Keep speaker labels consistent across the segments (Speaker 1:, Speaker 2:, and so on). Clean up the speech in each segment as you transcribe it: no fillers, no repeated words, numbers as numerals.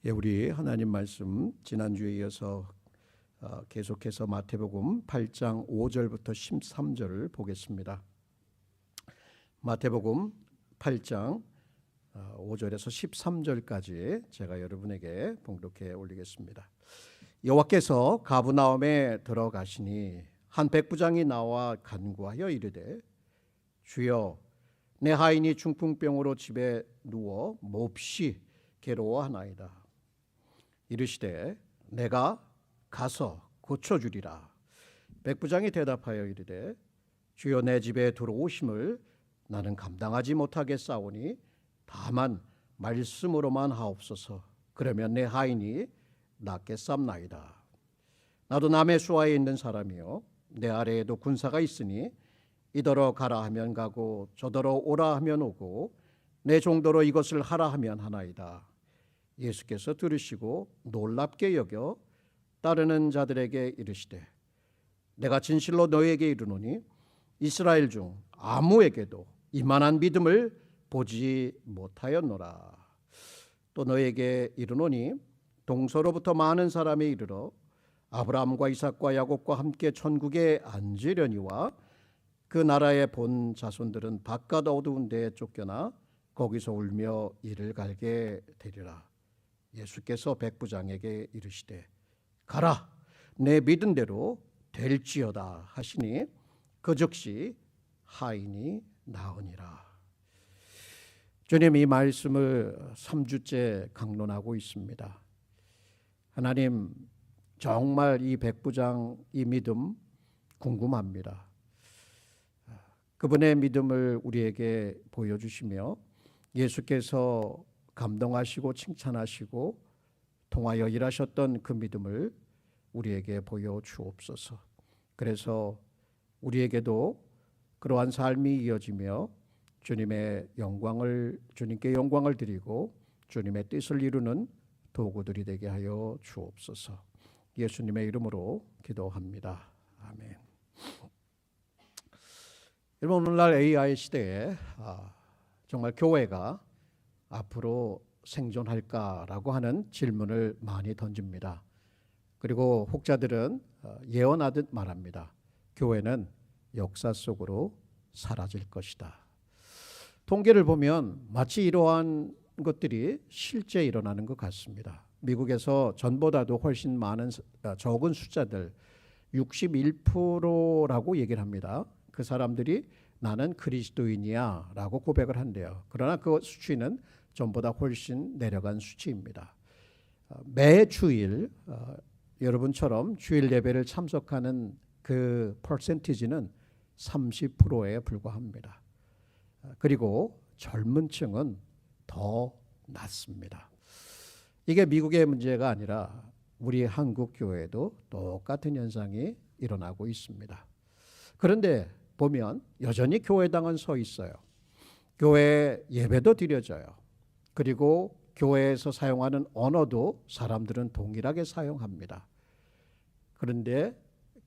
Speaker 1: 예, 우리 하나님 말씀 지난주에 이어서 계속해서 마태복음 8장 5절부터 13절을 보겠습니다. 마태복음 8장 5절에서 13절까지 제가 여러분에게 봉독해 올리겠습니다. 여호와께서 가브나움에 들어가시니 한 백부장이 나와 간구하여 이르되 주여 내 하인이 중풍병으로 집에 누워 몹시 괴로워하나이다. 이르시되 내가 가서 고쳐주리라. 백부장이 대답하여 이르되 주여 내 집에 들어오심을 나는 감당하지 못하겠사오니 다만 말씀으로만 하옵소서. 그러면 내 하인이 낫겠삼나이다. 나도 남의 수하에 있는 사람이요 내 아래에도 군사가 있으니 이더러 가라 하면 가고 저더러 오라 하면 오고 내 종도로 이것을 하라 하면 하나이다. 예수께서 들으시고 놀랍게 여겨 따르는 자들에게 이르시되 내가 진실로 너희에게 이르노니 이스라엘 중 아무에게도 이만한 믿음을 보지 못하였노라. 또 너희에게 이르노니 동서로부터 많은 사람이 이르러 아브라함과 이삭과 야곱과 함께 천국에 앉으려니와 그 나라의 본 자손들은 바깥 어두운 데에 쫓겨나 거기서 울며 이를 갈게 되리라. 예수께서 백부장에게 이르시되 가라 내 믿은 대로 될지어다 하시니 그 즉시 하인이 나으니라. 주님, 이 말씀을 3주째 강론하고 있습니다. 하나님, 정말 이 백부장 이 믿음 궁금합니다. 그분의 믿음을 우리에게 보여주시며 예수께서 감동하시고 칭찬하시고 통하여 일하셨던 그 믿음을 우리에게 보여주옵소서. 그래서 우리에게도 그러한 삶이 이어지며 주님께 영광을 드리고 주님의 뜻을 이루는 도구들이 되게 하여 주옵소서. 예수님의 이름으로 기도합니다. 아멘. 여러분, 오늘날 AI 시대에 정말 교회가 앞으로 생존할까라고 하는 질문을 많이 던집니다. 그리고 혹자들은 예언하듯 말합니다. 교회는 역사 속으로 사라질 것이다. 통계를 보면 마치 이러한 것들이 실제 일어나는 것 같습니다. 미국에서 전보다도 훨씬 적은 숫자들 61%라고 얘기를 합니다. 그 사람들이 나는 그리스도인이야 라고 고백을 한대요. 그러나 그 수치는 전보다 훨씬 내려간 수치입니다. 매 주일 여러분처럼 주일 예배를 참석하는 그 퍼센티지는 30%에 불과합니다. 그리고 젊은 층은 더 낮습니다. 이게 미국의 문제가 아니라 우리 한국 교회에도 똑같은 현상이 일어나고 있습니다. 그런데 보면 여전히 교회당은 서 있어요. 교회 예배도 드려져요. 그리고 교회에서 사용하는 언어도 사람들은 동일하게 사용합니다. 그런데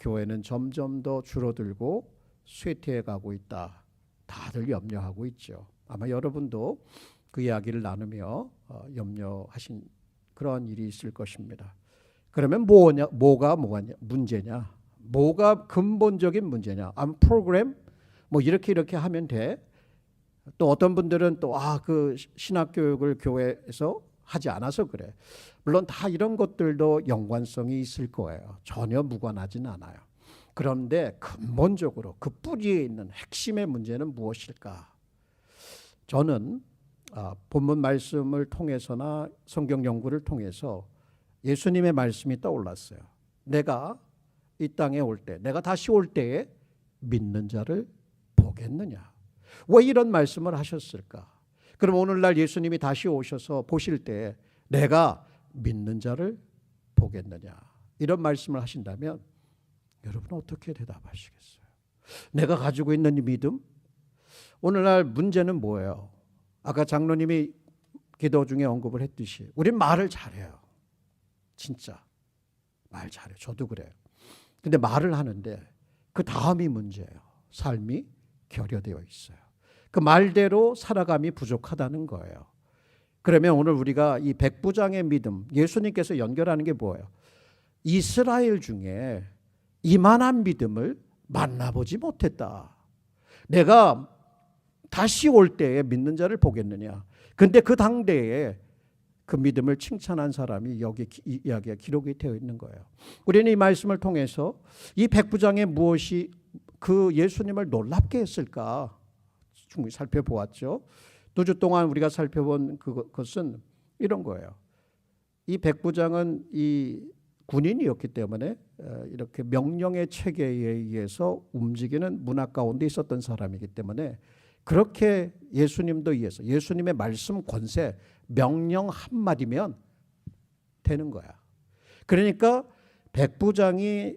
Speaker 1: 교회는 점점 더 줄어들고 쇠퇴해 가고 있다. 다들 염려하고 있죠. 아마 여러분도 그 이야기를 나누며 염려하신 그런 일이 있을 것입니다. 그러면 뭐가 문제냐? 뭐가 근본적인 문제냐? 프로그램 뭐 이렇게 하면 돼. 또 어떤 분들은 또 그 신학 교육을 교회에서 하지 않아서 그래. 물론 다 이런 것들도 연관성이 있을 거예요. 전혀 무관하진 않아요. 그런데 근본적으로 그 뿌리에 있는 핵심의 문제는 무엇일까? 저는 본문 말씀을 통해서나 성경 연구를 통해서 예수님의 말씀이 떠올랐어요. 내가 이 땅에 올 때, 내가 다시 올 때에 믿는 자를 보겠느냐? 왜 이런 말씀을 하셨을까? 그럼 오늘날 예수님이 다시 오셔서 보실 때 내가 믿는 자를 보겠느냐? 이런 말씀을 하신다면 여러분은 어떻게 대답하시겠어요? 내가 가지고 있는 이 믿음? 오늘날 문제는 뭐예요? 아까 장로님이 기도 중에 언급을 했듯이 우린 말을 잘해요. 진짜 말 잘해요. 저도 그래요. 근데 말을 하는데 그 다음이 문제예요. 삶이 결여되어 있어요. 그 말대로 살아감이 부족하다는 거예요. 그러면 오늘 우리가 이 백부장의 믿음, 예수님께서 연결하는 게 뭐예요? 이스라엘 중에 이만한 믿음을 만나보지 못했다. 내가 다시 올 때에 믿는 자를 보겠느냐. 근데 그 당대에 그 믿음을 칭찬한 사람이 여기 이야기가 기록이 되어 있는 거예요. 우리는 이 말씀을 통해서 이 백부장의 무엇이 그 예수님을 놀랍게 했을까 충분히 살펴보았죠. 2주 동안 우리가 살펴본 그것은 이런 거예요. 이 백부장은 이 군인이었기 때문에 이렇게 명령의 체계에 의해서 움직이는 문화 가운데 있었던 사람이기 때문에 그렇게 예수님도 이해해서 예수님의 말씀 권세 명령 한마디면 되는 거야. 그러니까 백부장이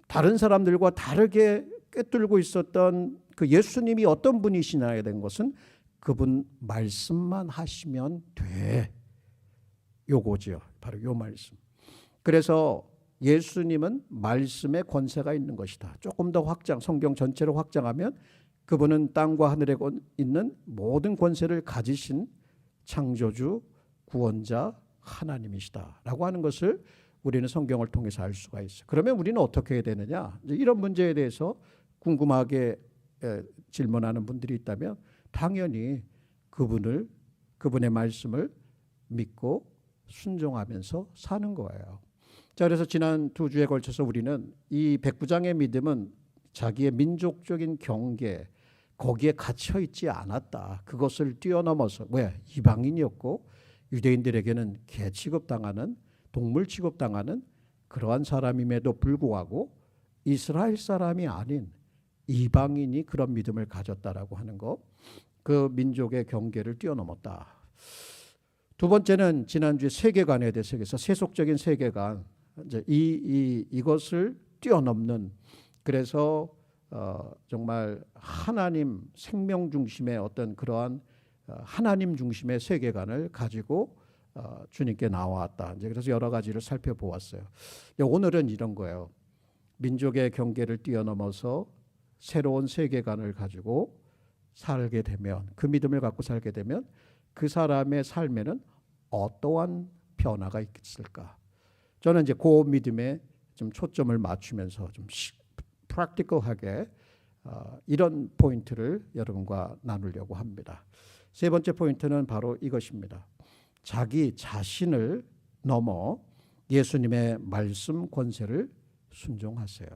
Speaker 1: 다른 사람들과 다르게 꿰뚫고 있었던 그 예수님이 어떤 분이시냐에 대한 것은 그분 말씀만 하시면 돼. 요거지요. 바로 요 말씀. 그래서 예수님은 말씀의 권세가 있는 것이다. 조금 더 성경 전체로 확장하면 그분은 땅과 하늘에 있는 모든 권세를 가지신 창조주, 구원자, 하나님이시다 라고 하는 것을 우리는 성경을 통해서 알 수가 있어요. 그러면 우리는 어떻게 해야 되느냐? 이런 문제에 대해서 궁금하게 질문하는 분들이 있다면 당연히 그분의 말씀을 믿고 순종하면서 사는 거예요. 자, 그래서 지난 2주에 걸쳐서 우리는 이 백부장의 믿음은 자기의 민족적인 경계 거기에 갇혀 있지 않았다. 그것을 뛰어넘어서 이방인이었고 유대인들에게는 개 취급당하는 동물 취급당하는 그러한 사람임에도 불구하고 이스라엘 사람이 아닌 이방인이 그런 믿음을 가졌다라고 하는 거, 그 민족의 경계를 뛰어넘었다. 두 번째는 지난주에 세계관에 대해서 세속적인 세계관, 이제 이것을 뛰어넘는, 그래서 정말 하나님 생명 중심의 어떤 그러한 하나님 중심의 세계관을 가지고 주님께 나왔다. 이제 그래서 여러 가지를 살펴보았어요. 오늘은 이런 거예요. 민족의 경계를 뛰어넘어서 새로운 세계관을 가지고 살게 되면, 그 믿음을 갖고 살게 되면 그 사람의 삶에는 어떠한 변화가 있을까? 저는 이제 그 믿음에 좀 초점을 맞추면서 좀 프랙티컬하게 이런 포인트를 여러분과 나누려고 합니다. 세 번째 포인트는 바로 이것입니다. 자기 자신을 넘어 예수님의 말씀 권세를 순종하세요.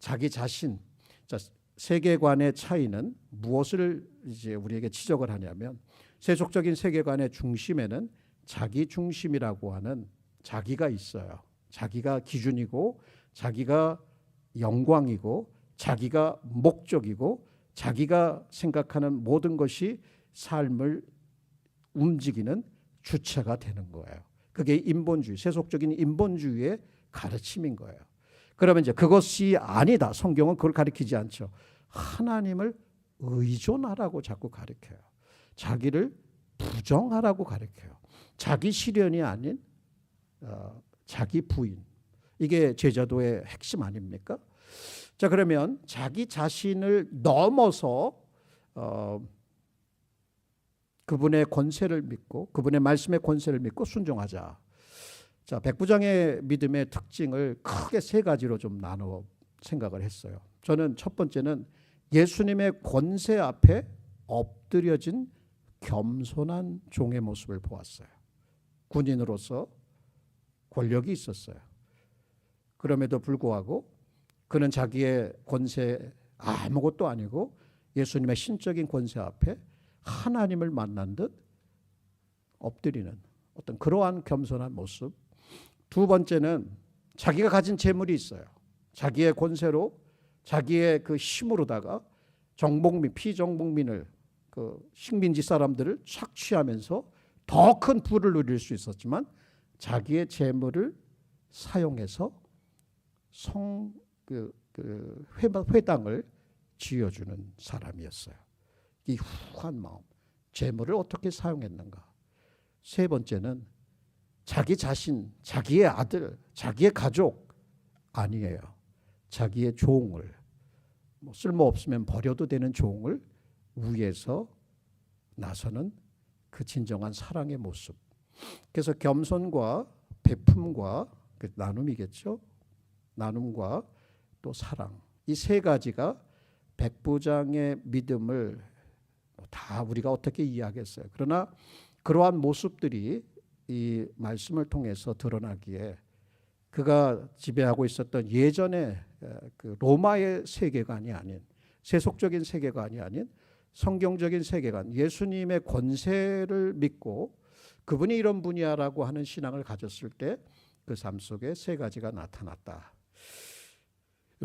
Speaker 1: 자기 자신. 자, 세계관의 차이는 무엇을 이제 우리에게 지적을 하냐면, 세속적인 세계관의 중심에는 자기 중심이라고 하는 자기가 있어요. 자기가 기준이고, 자기가 영광이고, 자기가 목적이고, 자기가 생각하는 모든 것이 삶을 움직이는 주체가 되는 거예요. 그게 인본주의, 세속적인 인본주의의 가르침인 거예요. 그러면 이제 그것이 아니다. 성경은 그걸 가르치지 않죠. 하나님을 의존하라고 자꾸 가르쳐요. 자기를 부정하라고 가르쳐요. 자기 실현이 아닌 자기 부인. 이게 제자도의 핵심 아닙니까? 자, 그러면 자기 자신을 넘어서 그분의 권세를 믿고, 그분의 말씀의 권세를 믿고 순종하자. 자, 백부장의 믿음의 특징을 크게 세 가지로 좀 나눠 생각을 했어요. 저는 첫 번째는 예수님의 권세 앞에 엎드려진 겸손한 종의 모습을 보았어요. 군인으로서 권력이 있었어요. 그럼에도 불구하고 그는 자기의 권세 아무것도 아니고 예수님의 신적인 권세 앞에 하나님을 만난 듯 엎드리는 어떤 그러한 겸손한 모습. 두 번째는 자기가 가진 재물이 있어요. 자기의 권세로, 자기의 그 힘으로다가 피정복민을, 그 식민지 사람들을 착취하면서 더 큰 부를 누릴 수 있었지만 자기의 재물을 사용해서 회당을 지어주는 사람이었어요. 이 후한 마음, 재물을 어떻게 사용했는가. 세 번째는 자기 자신, 자기의 아들, 자기의 가족 아니에요. 자기의 종을, 쓸모없으면 버려도 되는 종을 위해서 나서는 그 진정한 사랑의 모습. 그래서 겸손과 베품과 그 나눔이겠죠. 나눔과 또 사랑. 이 세 가지가 백부장의 믿음을 다 우리가 어떻게 이해하겠어요. 그러나 그러한 모습들이 이 말씀을 통해서 드러나기에 그가 지배하고 있었던 예전의 그 로마의 세계관이 아닌, 세속적인 세계관이 아닌 성경적인 세계관, 예수님의 권세를 믿고 그분이 이런 분이야라고 하는 신앙을 가졌을 때 그 삶 속에 세 가지가 나타났다.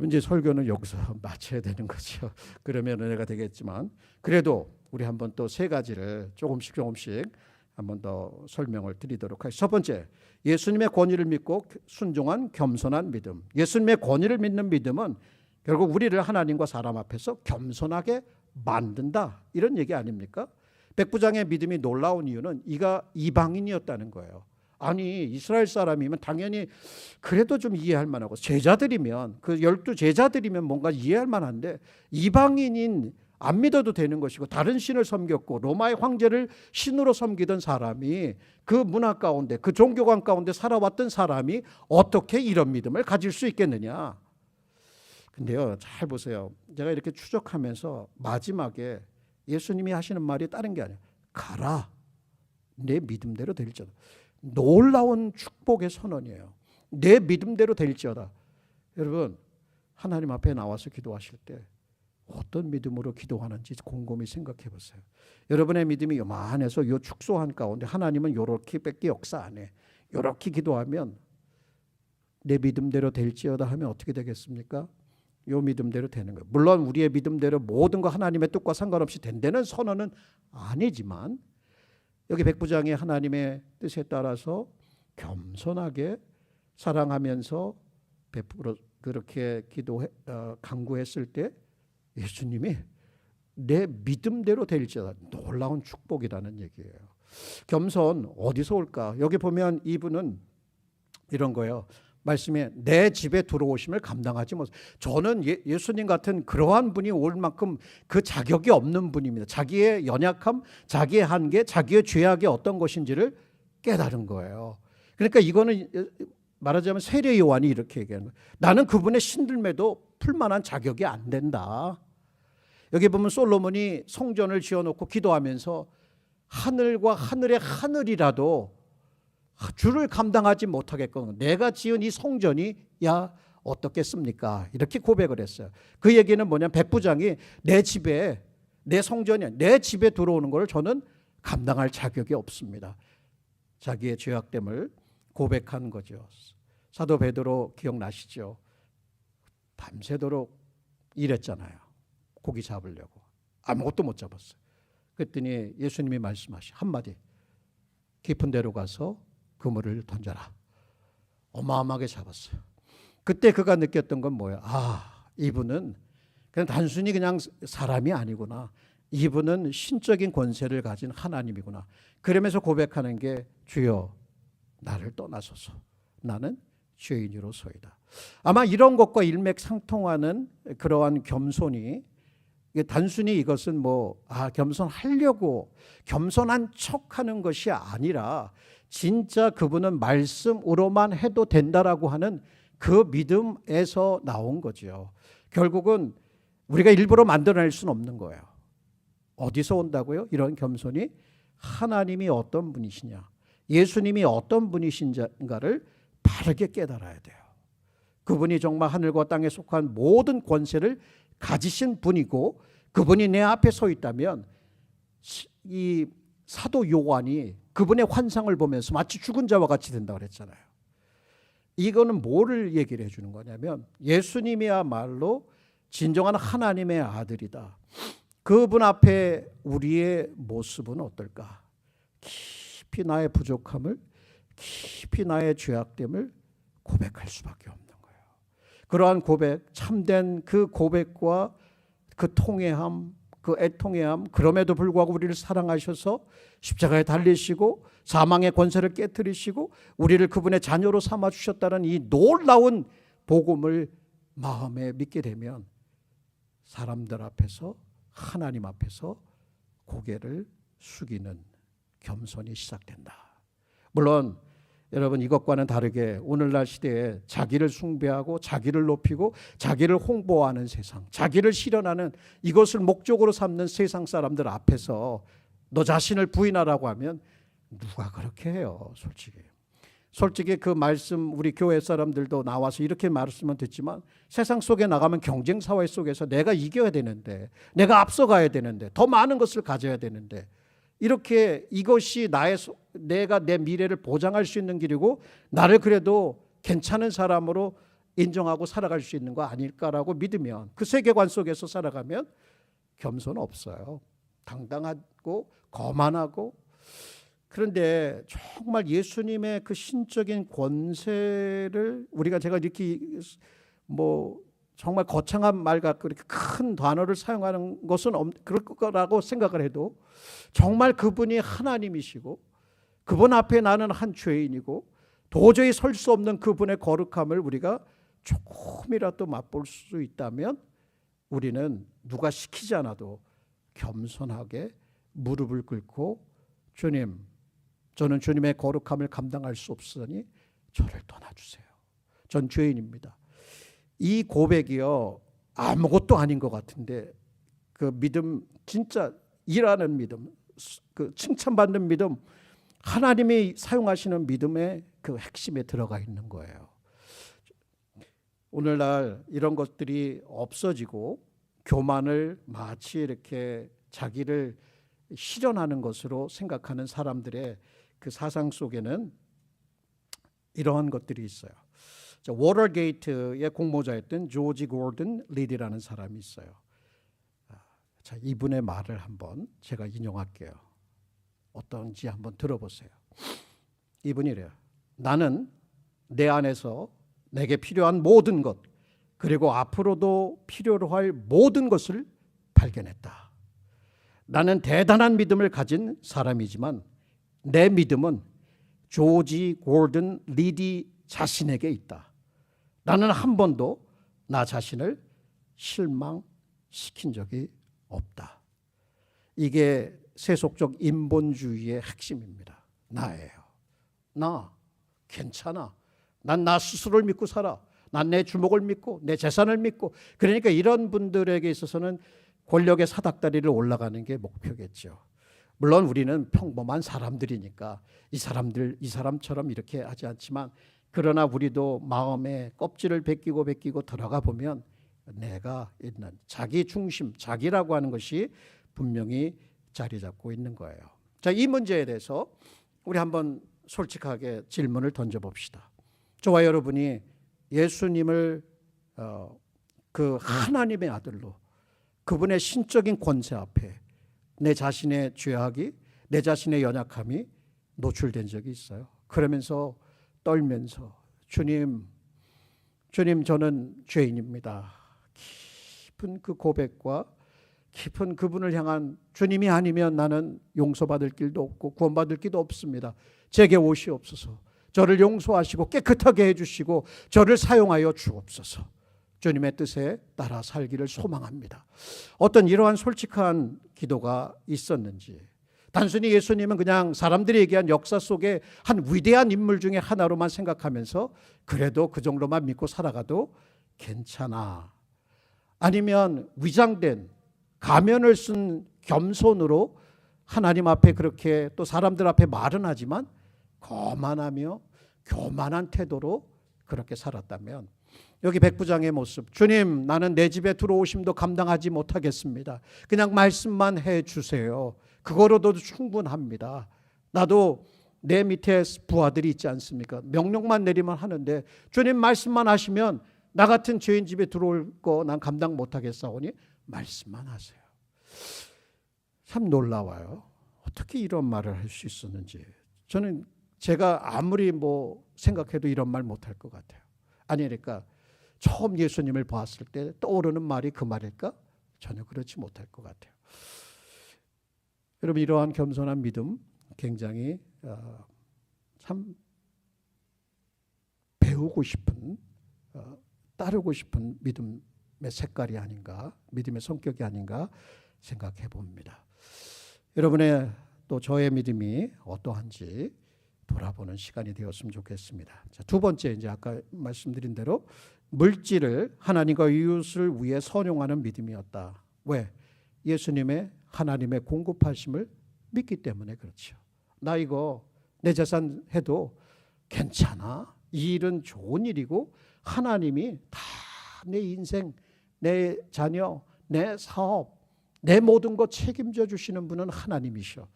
Speaker 1: 이제 설교는 여기서 마쳐야 되는 거죠. 그러면 은혜가 되겠지만, 그래도 우리 한번 또 세 가지를 조금씩 한번 더 설명을 드리도록 하겠습니다. 첫 번째, 예수님의 권위를 믿고 순종한 겸손한 믿음. 예수님의 권위를 믿는 믿음은 결국 우리를 하나님과 사람 앞에서 겸손하게 만든다, 이런 얘기 아닙니까? 백부장의 믿음이 놀라운 이유는 이가 이방인이었다는 거예요. 아니, 이스라엘 사람이면 당연히 그래도 좀 이해할 만하고, 제자들이면, 그 12 제자들이면 뭔가 이해할 만한데, 이방인인 안 믿어도 되는 것이고 다른 신을 섬겼고 로마의 황제를 신으로 섬기던 사람이, 그 문화 가운데, 그 종교관 가운데 살아왔던 사람이 어떻게 이런 믿음을 가질 수 있겠느냐. 근데요, 잘 보세요. 제가 이렇게 추적하면서 마지막에 예수님이 하시는 말이 다른 게 아니에요. 가라, 내 믿음대로 될지어다. 놀라운 축복의 선언이에요. 내 믿음대로 될지어다. 여러분, 하나님 앞에 나와서 기도하실 때 어떤 믿음으로 기도하는지 곰곰이 생각해 보세요. 여러분의 믿음이 요만해서 요 축소한 가운데 하나님은 요렇게밖에 역사 안 해. 요렇게 기도하면 내 믿음대로 될지어다 하면 어떻게 되겠습니까? 요 믿음대로 되는 거예요. 물론 우리의 믿음대로 모든 거 하나님의 뜻과 상관없이 된다는 선언은 아니지만, 여기 백부장이 하나님의 뜻에 따라서 겸손하게 사랑하면서 베풀어 그렇게 간구했을 때 예수님이 내 믿음대로 될지어다. 놀라운 축복이라는 얘기예요. 겸손 어디서 올까? 여기 보면 이분은 이런 거예요. 말씀에 내 집에 들어오심을 감당하지 못. 저는 예수님 같은 그러한 분이 올 만큼 그 자격이 없는 분입니다. 자기의 연약함, 자기의 한계, 자기의 죄악이 어떤 것인지를 깨달은 거예요. 그러니까 이거는 말하자면 세례 요한이 이렇게 얘기하는 거예요. 나는 그분의 신들매도 풀만한 자격이 안 된다. 여기 보면 솔로몬이 성전을 지어놓고 기도하면서 하늘과 하늘의 하늘이라도 주를 감당하지 못하겠거든. 내가 지은 이 성전이 야 어떻겠습니까? 이렇게 고백을 했어요. 그 얘기는 뭐냐면 백부장이 내 집에, 내 성전이 내 집에 들어오는 걸 저는 감당할 자격이 없습니다. 자기의 죄악됨을 고백한 거죠. 사도 베드로 기억나시죠? 밤새도록 일했잖아요. 고기 잡으려고. 아무것도 못 잡았어요. 그랬더니 예수님이 말씀하시 한마디, 깊은 데로 가서 그물을 던져라. 어마어마하게 잡았어요. 그때 그가 느꼈던 건 뭐예요? 이분은 그냥 단순히 그냥 사람이 아니구나. 이분은 신적인 권세를 가진 하나님이구나. 그러면서 고백하는 게 주여 나를 떠나소서. 나는 죄인으로서이다. 아마 이런 것과 일맥상통하는 그러한 겸손이, 단순히 이것은 겸손하려고 겸손한 척하는 것이 아니라 진짜 그분은 말씀으로만 해도 된다라고 하는 그 믿음에서 나온 거죠. 결국은 우리가 일부러 만들어낼 수는 없는 거예요. 어디서 온다고요? 이런 겸손이 하나님이 어떤 분이시냐, 예수님이 어떤 분이신가를 바르게 깨달아야 돼요. 그분이 정말 하늘과 땅에 속한 모든 권세를 가지신 분이고 그분이 내 앞에 서 있다면 이 사도 요한이 그분의 환상을 보면서 마치 죽은 자와 같이 된다고 그랬잖아요. 이거는 뭐를 얘기를 해주는 거냐면 예수님이야말로 진정한 하나님의 아들이다. 그분 앞에 우리의 모습은 어떨까? 깊이 나의 부족함을, 깊이 나의 죄악됨을 고백할 수밖에 없는 거예요. 그러한 고백, 참된 그 고백과 그 통회함, 그 애통해함, 그럼에도 불구하고 우리를 사랑하셔서 십자가에 달리시고 사망의 권세를 깨뜨리시고 우리를 그분의 자녀로 삼아주셨다는 이 놀라운 복음을 마음에 믿게 되면 사람들 앞에서, 하나님 앞에서 고개를 숙이는 겸손이 시작된다. 물론 여러분 이것과는 다르게 오늘날 시대에 자기를 숭배하고 자기를 높이고 자기를 홍보하는 세상, 자기를 실현하는 이것을 목적으로 삼는 세상 사람들 앞에서 너 자신을 부인하라고 하면 누가 그렇게 해요? 솔직히 그 말씀 우리 교회 사람들도 나와서 이렇게 말씀은 듣지만 세상 속에 나가면 경쟁 사회 속에서 내가 이겨야 되는데, 내가 앞서가야 되는데, 더 많은 것을 가져야 되는데, 이렇게 이것이 내가 내 미래를 보장할 수 있는 길이고 나를 그래도 괜찮은 사람으로 인정하고 살아갈 수 있는 거 아닐까라고 믿으면, 그 세계관 속에서 살아가면 겸손 없어요. 당당하고 거만하고. 그런데 정말 예수님의 그 신적인 권세를 제가 이렇게 정말 거창한 말 같고 이렇게 큰 단어를 사용하는 것은 그럴 거라고 생각을 해도 정말 그분이 하나님이시고 그분 앞에 나는 한 죄인이고 도저히 설 수 없는 그분의 거룩함을 우리가 조금이라도 맛볼 수 있다면 우리는 누가 시키지 않아도 겸손하게 무릎을 꿇고 주님, 저는 주님의 거룩함을 감당할 수 없으니 저를 떠나주세요. 전 죄인입니다. 이 고백이요 아무것도 아닌 것 같은데 그 믿음, 진짜 일하는 믿음, 그 칭찬받는 믿음, 하나님이 사용하시는 믿음의 그 핵심에 들어가 있는 거예요. 오늘날 이런 것들이 없어지고 교만을 마치 이렇게 자기를 실현하는 것으로 생각하는 사람들의 그 사상 속에는 이러한 것들이 있어요. 워터게이트의 공모자였던 조지 고든 리디라는 사람이 있어요. 자, 이분의 말을 한번 제가 인용할게요. 어떤지 한번 들어보세요. 이분이 이래요. 나는 내 안에서 내게 필요한 모든 것, 그리고 앞으로도 필요로 할 모든 것을 발견했다. 나는 대단한 믿음을 가진 사람이지만 내 믿음은 조지 고든 리디 자신에게 있다. 나는 한 번도 나 자신을 실망시킨 적이 없다. 이게 세속적 인본주의의 핵심입니다. 나예요. 나 괜찮아. 난 나 스스로를 믿고 살아. 난 내 주목을 믿고 내 재산을 믿고. 그러니까 이런 분들에게 있어서는 권력의 사닥다리를 올라가는 게 목표겠죠. 물론 우리는 평범한 사람들이니까 이 사람처럼 이렇게 하지 않지만, 그러나 우리도 마음에 껍질을 벗기고 들어가 보면 내가 있는 자기 중심, 자기라고 하는 것이 분명히 자리 잡고 있는 거예요. 자, 이 문제에 대해서 우리 한번 솔직하게 질문을 던져봅시다. 저와 여러분이 예수님을 그 하나님의 아들로 그분의 신적인 권세 앞에 내 자신의 죄악이, 내 자신의 연약함이 노출된 적이 있어요. 그러면서 떨면서 주님 저는 죄인입니다. 깊은 그 고백과 깊은 그분을 향한 주님이 아니면 나는 용서받을 길도 없고 구원받을 길도 없습니다. 제게 오시옵소서. 저를 용서하시고 깨끗하게 해주시고 저를 사용하여 주옵소서. 주님의 뜻에 따라 살기를 소망합니다. 어떤 이러한 솔직한 기도가 있었는지, 단순히 예수님은 그냥 사람들이 얘기한 역사 속에 한 위대한 인물 중에 하나로만 생각하면서 그래도 그 정도만 믿고 살아가도 괜찮아, 아니면 위장된 가면을 쓴 겸손으로 하나님 앞에 그렇게 또 사람들 앞에 말은 하지만 거만하며 교만한 태도로 그렇게 살았다면, 여기 백부장의 모습, 주님 나는 내 집에 들어오심도 감당하지 못하겠습니다. 그냥 말씀만 해 주세요. 그거로도 충분합니다. 나도 내 밑에 부하들이 있지 않습니까? 명령만 내리면 하는데 주님 말씀만 하시면 나 같은 죄인 집에 들어올 거 난 감당 못하겠사오니 말씀만 하세요. 참 놀라워요. 어떻게 이런 말을 할 수 있었는지. 저는 제가 아무리 생각해도 이런 말 못할 것 같아요. 아니, 그러니까 처음 예수님을 봤을 때 떠오르는 말이 그 말일까? 전혀 그렇지 못할 것 같아요. 여러분, 이러한 겸손한 믿음 굉장히 참 배우고 싶은, 따르고 싶은 믿음의 색깔이 아닌가, 믿음의 성격이 아닌가 생각해 봅니다. 여러분의 또 저의 믿음이 어떠한지 돌아보는 시간이 되었으면 좋겠습니다. 자, 두 번째, 이제 아까 말씀드린 대로 물질을 하나님과 이웃을 위해 선용하는 믿음이었다. 왜? 예수님의 하나님의 공급하심을 믿기 때문에 그렇죠. 나 이거 내 재산 해도 괜찮아. 이 일은 좋은 일이고 하나님이 다 내 인생, 내 자녀, 내 사업, 내 모든 것 책임져 주시는 분은 하나님이셔.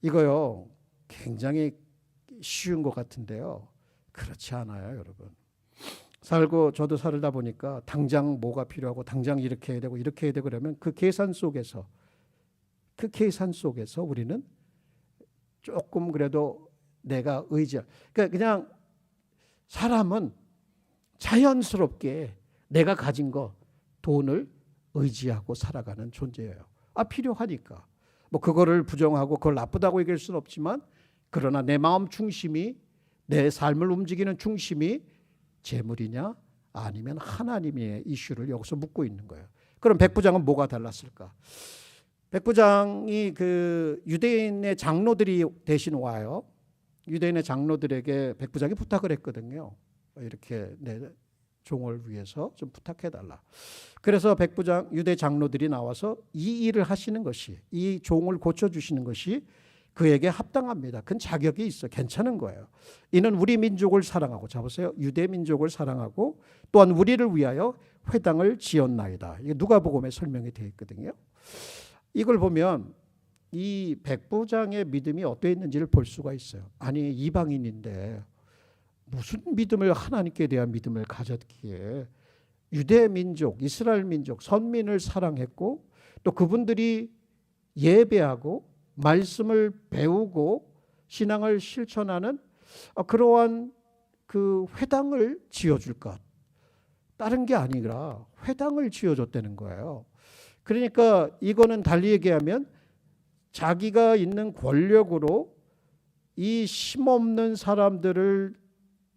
Speaker 1: 이거요 굉장히 쉬운 것 같은데요. 그렇지 않아요, 여러분. 저도 살다 보니까 당장 뭐가 필요하고 당장 이렇게 해야 되고 이렇게 해야 되고 그러면 그 계산 속에서 우리는 조금 그래도 내가 그러니까 그냥 사람은 자연스럽게 내가 가진 거, 돈을 의지하고 살아가는 존재예요. 필요하니까. 뭐 그거를 부정하고 그걸 나쁘다고 얘기할 수는 없지만 그러나 내 마음 중심이, 내 삶을 움직이는 중심이 재물이냐 아니면 하나님의 이슈를 여기서 묻고 있는 거예요. 그럼 백부장은 뭐가 달랐을까? 백부장이 그 유대인의 장로들이 대신 와요. 유대인의 장로들에게 백부장이 부탁을 했거든요. 이렇게 내 종을 위해서 좀 부탁해달라. 그래서 유대 장로들이 나와서 이 일을 하시는 것이, 이 종을 고쳐주시는 것이 그에게 합당합니다. 그건 자격이 있어. 괜찮은 거예요. 이는 우리 민족을 사랑하고, 자 보세요. 유대 민족을 사랑하고 또한 우리를 위하여 회당을 지었나이다. 이게 누가복음에 설명이 되어 있거든요. 이걸 보면 이 백부장의 믿음이 어떠했는지를 볼 수가 있어요. 아니 이방인인데 무슨 믿음을, 하나님께 대한 믿음을 가졌기에 유대 민족, 이스라엘 민족, 선민을 사랑했고 또 그분들이 예배하고 말씀을 배우고 신앙을 실천하는 그러한 그 회당을 지어줄 것. 다른 게 아니라 회당을 지어줬다는 거예요. 그러니까 이거는 달리 얘기하면 자기가 있는 권력으로 이 힘없는 사람들을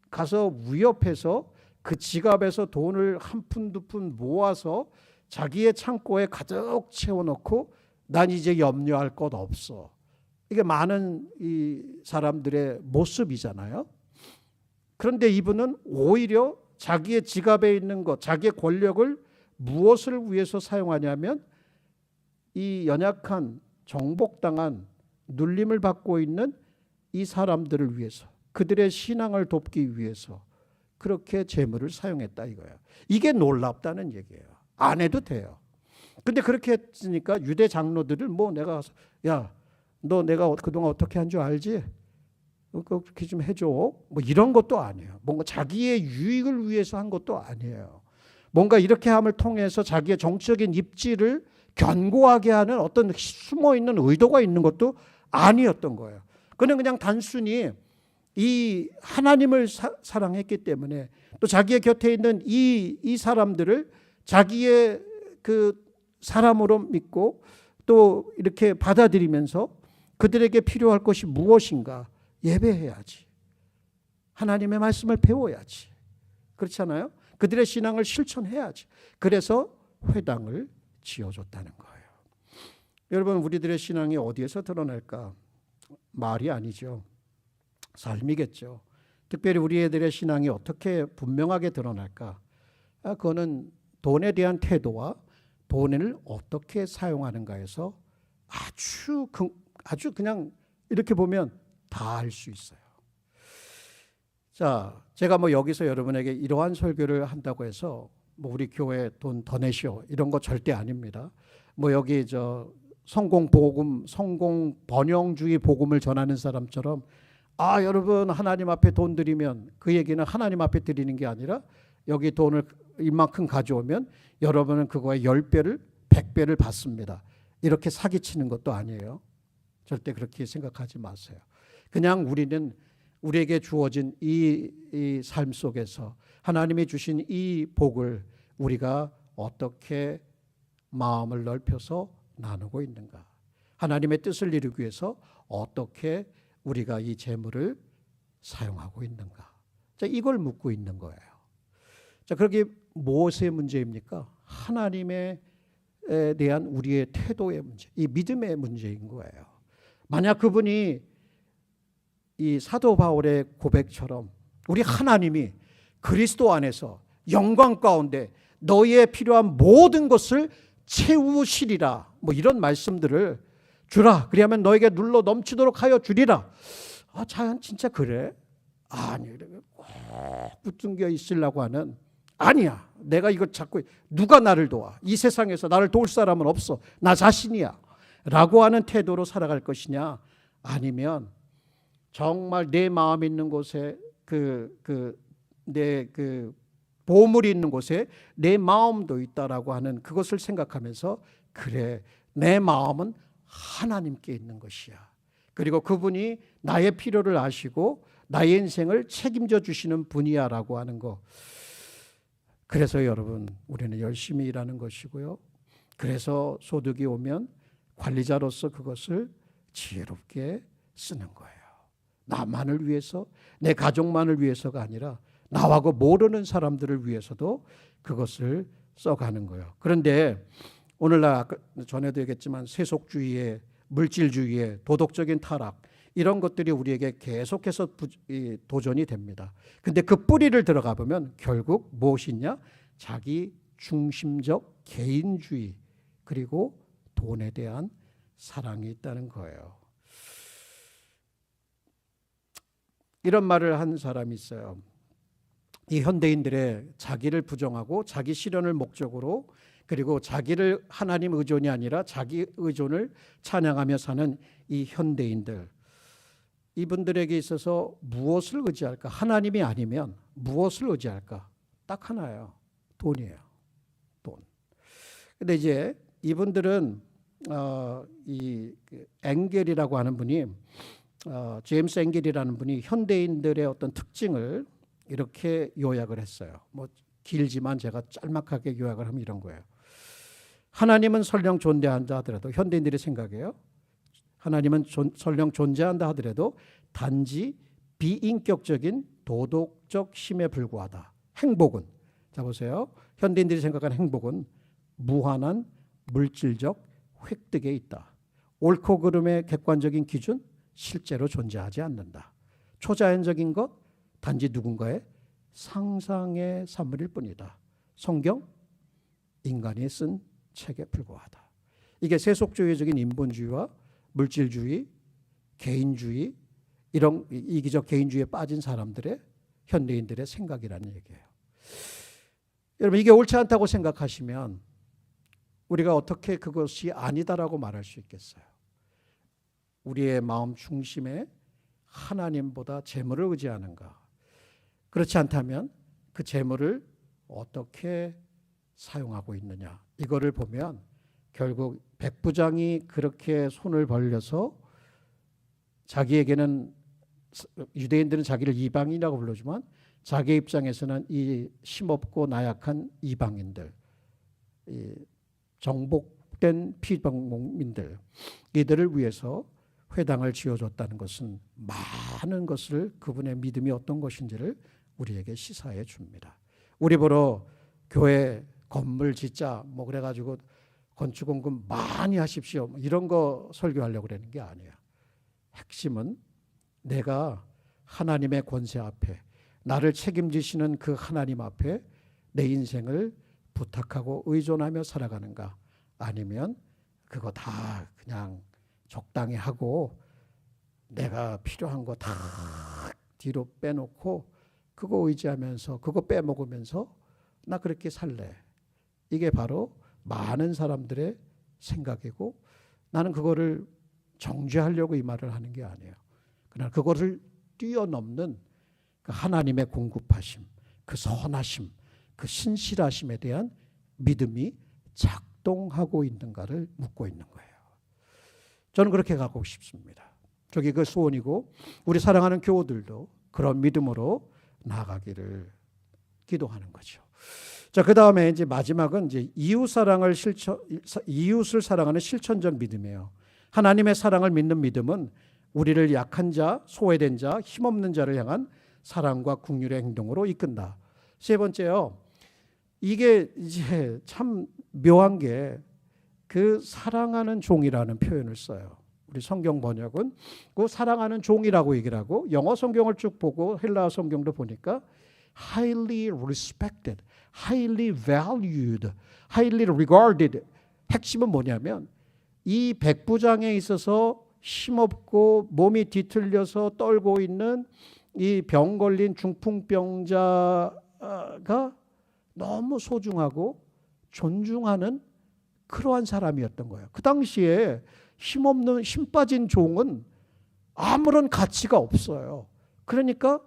Speaker 1: 가서 위협해서 그 지갑에서 돈을 한 푼 두 푼 모아서 자기의 창고에 가득 채워놓고 난 이제 염려할 것 없어. 이게 많은 이 사람들의 모습이잖아요. 그런데 이분은 오히려 자기의 지갑에 있는 것, 자기의 권력을 무엇을 위해서 사용하냐면 이 연약한, 정복당한, 눌림을 받고 있는 이 사람들을 위해서, 그들의 신앙을 돕기 위해서 그렇게 재물을 사용했다 이거예요. 이게 놀랍다는 얘기예요. 안 해도 돼요. 근데 그렇게 했으니까 유대 장로들을 야, 너 내가 그동안 어떻게 한 줄 알지? 그렇게 좀 해줘. 뭐 이런 것도 아니에요. 뭔가 자기의 유익을 위해서 한 것도 아니에요. 뭔가 이렇게 함을 통해서 자기의 정치적인 입지를 견고하게 하는 어떤 숨어있는 의도가 있는 것도 아니었던 거예요. 그냥 단순히 이 하나님을 사랑했기 때문에 또 자기의 곁에 있는 이 사람들을 자기의 그 사람으로 믿고 또 이렇게 받아들이면서 그들에게 필요할 것이 무엇인가? 예배해야지. 하나님의 말씀을 배워야지. 그렇잖아요? 그들의 신앙을 실천해야지. 그래서 회당을 지어줬다는 거예요. 여러분, 우리들의 신앙이 어디에서 드러날까? 말이 아니죠. 삶이겠죠. 특별히 우리들의 신앙이 어떻게 분명하게 드러날까? 그거는 돈에 대한 태도와 돈을 어떻게 사용하는가에서 아주 그냥 이렇게 보면 다 알 수 있어요. 자, 제가 여기서 여러분에게 이러한 설교를 한다고 해서 우리 교회 돈 더 내시오 이런 거 절대 아닙니다. 여기 성공 번영주의 복음을 전하는 사람처럼 여러분 하나님 앞에 돈 드리면, 그 얘기는 하나님 앞에 드리는 게 아니라 여기 돈을 이만큼 가져오면 여러분은 그거에 10배를 100배를 받습니다. 이렇게 사기치는 것도 아니에요. 절대 그렇게 생각하지 마세요. 그냥 우리에게 주어진 이 삶 속에서 하나님이 주신 이 복을 우리가 어떻게 마음을 넓혀서 나누고 있는가, 하나님의 뜻을 이루기 위해서 어떻게 우리가 이 재물을 사용하고 있는가, 자, 이걸 묻고 있는 거예요. 자, 그렇게 무엇의 문제입니까? 하나님에 대한 우리의 태도의 문제, 이 믿음의 문제인 거예요. 만약 그분이 이 사도 바울의 고백처럼 우리 하나님이 그리스도 안에서 영광 가운데 너희의 필요한 모든 것을 채우시리라, 뭐 이런 말씀들을 주라, 그리하면 너에게 눌러 넘치도록 하여 주리라. 자연 진짜 그래? 아니, 꼭 붙들겨 있으려고 하는, 아니야, 내가 이거 자꾸, 누가 나를 도와? 이 세상에서 나를 도울 사람은 없어, 나 자신이야 라고 하는 태도로 살아갈 것이냐, 아니면 정말 내 마음 있는 곳에 내 보물이 있는 곳에 내 마음도 있다라고 하는 그것을 생각하면서, 그래, 내 마음은 하나님께 있는 것이야. 그리고 그분이 나의 필요를 아시고 나의 인생을 책임져 주시는 분이야 라고 하는 거. 그래서 여러분, 우리는 열심히 일하는 것이고요. 그래서 소득이 오면 관리자로서 그것을 지혜롭게 쓰는 거예요. 나만을 위해서, 내 가족만을 위해서가 아니라 나하고 모르는 사람들을 위해서도 그것을 써가는 거예요. 그런데 오늘날 아까 전에도 얘기했지만 세속주의의, 물질주의의, 도덕적인 타락, 이런 것들이 우리에게 계속해서 도전이 됩니다. 근데 그 뿌리를 들어가 보면 결국 무엇이냐? 자기 중심적 개인주의, 그리고 돈에 대한 사랑이 있다는 거예요. 이런 말을 한 사람이 있어요. 이 현대인들의 자기를 부정하고 자기 실현을 목적으로, 그리고 자기를 하나님 의존이 아니라 자기 의존을 찬양하며 사는 이 현대인들, 이분들에게 있어서 무엇을 의지할까? 하나님이 아니면 무엇을 의지할까? 딱 하나예요. 돈이에요. 돈. 근데 이제 이분들은 이 앵겔이라고 하는 분이, 제임스 앵겔이라는 분이 현대인들의 어떤 특징을 이렇게 요약을 했어요. 뭐 길지만 제가 짤막하게 요약을 하면 이런 거예요. 하나님은 설령 존재한다 하더라도, 현대인들의 생각이에요. 하나님은 설령 존재한다 하더라도 단지 비인격적인 도덕적 힘에 불과하다. 행복은, 자 보세요, 현대인들이 생각하는 행복은 무한한 물질적 획득에 있다. 옳고 그름의 객관적인 기준, 실제로 존재하지 않는다. 초자연적인 것, 단지 누군가의 상상의 산물일 뿐이다. 성경, 인간이 쓴 책에 불과하다. 이게 세속주의적인 인본주의와 물질주의, 개인주의, 이런 이기적 개인주의에 빠진 사람들의, 현대인들의 생각이라는 얘기예요. 여러분, 이게 옳지 않다고 생각하시면 우리가 어떻게 그것이 아니다라고 말할 수 있겠어요? 우리의 마음 중심에 하나님보다 재물을 의지하는가? 그렇지 않다면 그 재물을 어떻게 사용하고 있느냐? 이거를 보면 결국 백부장이 그렇게 손을 벌려서, 자기에게는, 유대인들은 자기를 이방인이라고 부르지만 자기 입장에서는 이 힘없고 나약한 이방인들, 이 정복된 피방민들, 이들을 위해서 회당을 지어줬다는 것은 많은 것을, 그분의 믿음이 어떤 것인지를 우리에게 시사해 줍니다. 우리 보러 교회 건물 짓자 뭐 그래가지고 건축원금 많이 하십시오, 이런 거 설교하려고 그러는 게 아니에요. 핵심은 내가 하나님의 권세 앞에, 나를 책임지시는 그 하나님 앞에 내 인생을 부탁하고 의존하며 살아가는가, 아니면 그거 다 그냥 적당히 하고 내가 필요한 거 다 뒤로 빼놓고 그거 의지하면서, 그거 빼먹으면서 나 그렇게 살래. 이게 바로 많은 사람들의 생각이고, 나는 그거를 정죄하려고 이 말을 하는 게 아니에요. 그러나 그거를 뛰어넘는 그 하나님의 공급하심, 그 선하심, 그 신실하심에 대한 믿음이 작동하고 있는가를 묻고 있는 거예요. 저는 그렇게 가고 싶습니다. 저기 그 소원이고, 우리 사랑하는 교우들도 그런 믿음으로 나아가기를 기도하는 거죠. 자, 그 다음에 이제 마지막은 이제 이웃을 사랑하는 실천적 믿음이에요. 하나님의 사랑을 믿는 믿음은 우리를 약한 자, 소외된 자, 힘없는 자를 향한 사랑과 긍휼의 행동으로 이끈다. 세 번째요. 이게 이제 참 묘한 게 그 사랑하는 종이라는 표현을 써요. 우리 성경 번역은 그 사랑하는 종이라고 얘기를 하고, 영어 성경을 쭉 보고 헬라어 성경도 보니까 highly respected, highly valued, highly regarded. 핵심은 뭐냐면 이 백부장에 있어서 힘없고 몸이 뒤틀려서 떨고 있는 이 병 걸린 중풍병자가 너무 소중하고 존중하는 그러한 사람이었던 거예요. 그 당시에 힘없는 힘 빠진 종은 아무런 가치가 없어요. 그러니까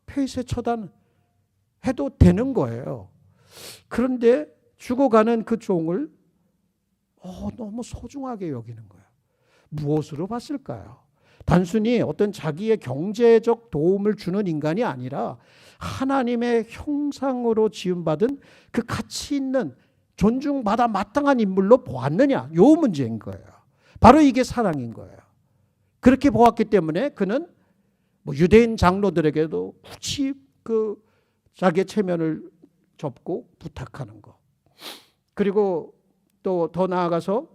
Speaker 1: 폐쇄 처단해도 되는 거예요. 그런데 죽어가는 그 종을 너무 소중하게 여기는 거예요. 무엇으로 봤을까요? 단순히 어떤 자기의 경제적 도움을 주는 인간이 아니라 하나님의 형상으로 지음받은 그 가치 있는 존중받아 마땅한 인물로 보았느냐, 요 문제인 거예요. 바로 이게 사랑인 거예요. 그렇게 보았기 때문에 그는 유대인 장로들에게도 굳이 그 자기의 체면을 접고 부탁하는 거. 그리고 또 더 나아가서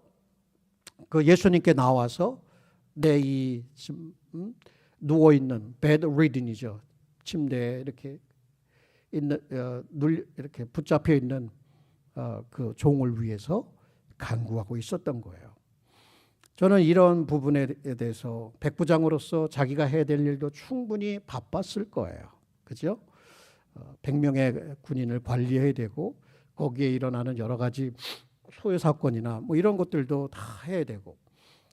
Speaker 1: 그 예수님께 나와서 내 이 누워 있는 bedridden이죠. 침대에 이렇게 있는 이렇게 붙잡혀 있는 그 종을 위해서 간구하고 있었던 거예요. 저는 이런 부분에 대해서 백부장으로서 자기가 해야 될 일도 충분히 바빴을 거예요. 그죠? 100명의 군인을 관리해야 되고 거기에 일어나는 여러 가지 소요 사건이나 뭐 이런 것들도 다 해야 되고,